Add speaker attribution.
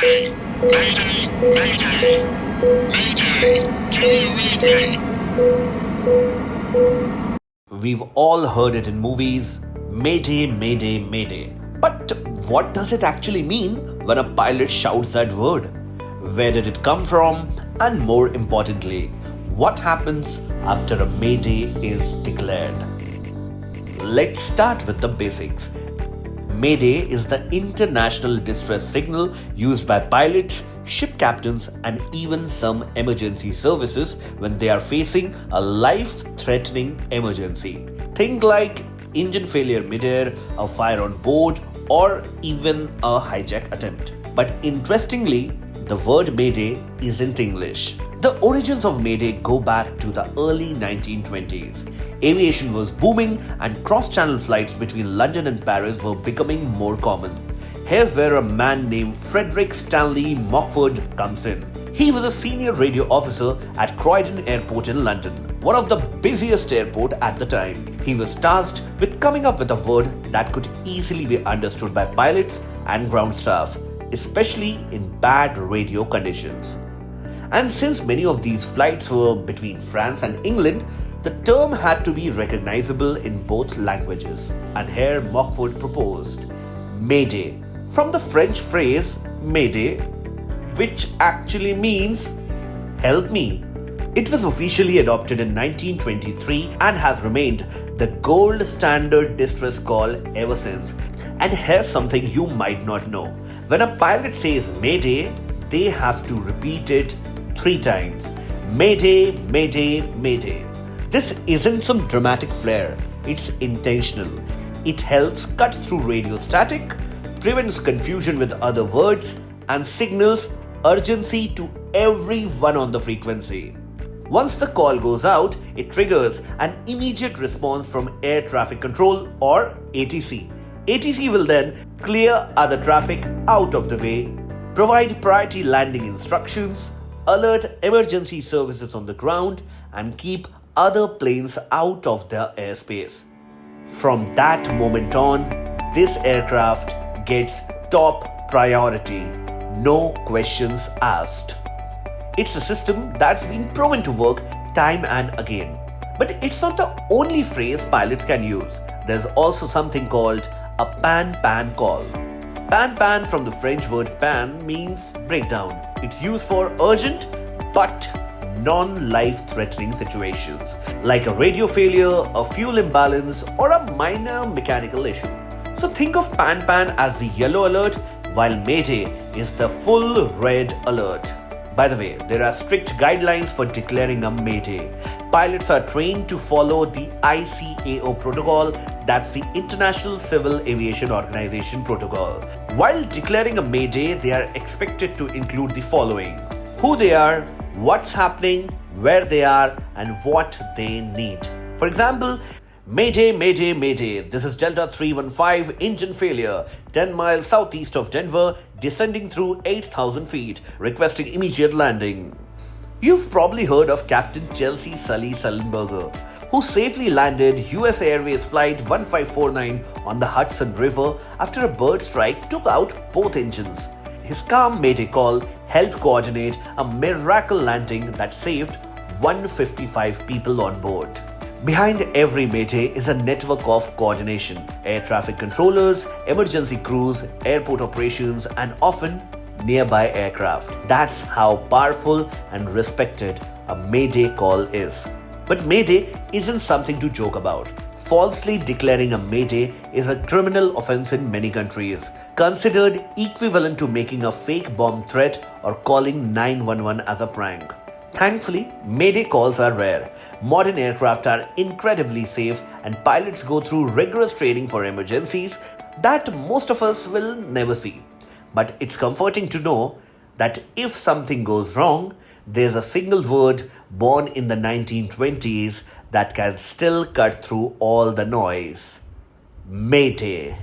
Speaker 1: Mayday! Mayday! Mayday! Mayday! Do you read me?
Speaker 2: We've all heard it in movies, Mayday, Mayday, Mayday. But what does it actually mean when a pilot shouts that word? Where did it come from? And more importantly, what happens after a Mayday is declared? Let's start with the basics. Mayday is the international distress signal used by pilots, ship captains, and even some emergency services when they are facing a life-threatening emergency. Think like engine failure midair, a fire on board, or even a hijack attempt. But interestingly, the word Mayday isn't English. The origins of Mayday go back to the early 1920s. Aviation was booming and cross-channel flights between London and Paris were becoming more common. Here's where a man named Frederick Stanley Mockford comes in. He was a senior radio officer at Croydon Airport in London, one of the busiest airports at the time. He was tasked with coming up with a word that could easily be understood by pilots and ground staff, especially in bad radio conditions. And since many of these flights were between France and England, the term had to be recognizable in both languages. And here Mockford proposed Mayday, from the French phrase Mayday, which actually means help me. It was officially adopted in 1923 and has remained the gold standard distress call ever since. And here's something you might not know. When a pilot says Mayday, they have to repeat it 3 times. Mayday, Mayday, Mayday. This isn't some dramatic flair, it's intentional. It helps cut through radio static, prevents confusion with other words, and signals urgency to everyone on the frequency. Once the call goes out, it triggers an immediate response from Air Traffic Control or ATC. ATC will then clear other traffic out of the way, provide priority landing instructions, alert emergency services on the ground, and keep other planes out of their airspace. From that moment on, this aircraft gets top priority, no questions asked. It's a system that's been proven to work time and again. But it's not the only phrase pilots can use. There's also something called a pan-pan call. Pan-pan from the French word pan means breakdown. It's used for urgent but non-life-threatening situations like a radio failure, a fuel imbalance, or a minor mechanical issue. So think of pan-pan as the yellow alert, while Mayday is the full red alert. By the way, there are strict guidelines for declaring a Mayday. Pilots are trained to follow the ICAO protocol, that's the International Civil Aviation Organization protocol. While declaring a Mayday, they are expected to include the following: who they are, what's happening, where they are, and what they need. For example, Mayday, Mayday, Mayday. This is Delta 315 engine failure, 10 miles southeast of Denver, descending through 8,000 feet, requesting immediate landing. You've probably heard of Captain Chelsea Sully Sullenberger, who safely landed US Airways Flight 1549 on the Hudson River after a bird strike took out both engines. His calm Mayday call helped coordinate a miracle landing that saved 155 people on board. Behind every Mayday is a network of coordination: air traffic controllers, emergency crews, airport operations, and often nearby aircraft. That's how powerful and respected a Mayday call is. But Mayday isn't something to joke about. Falsely declaring a Mayday is a criminal offense in many countries, considered equivalent to making a fake bomb threat or calling 911 as a prank. Thankfully, Mayday calls are rare. Modern aircraft are incredibly safe and pilots go through rigorous training for emergencies that most of us will never see. But it's comforting to know that if something goes wrong, there's a single word born in the 1920s that can still cut through all the noise: Mayday.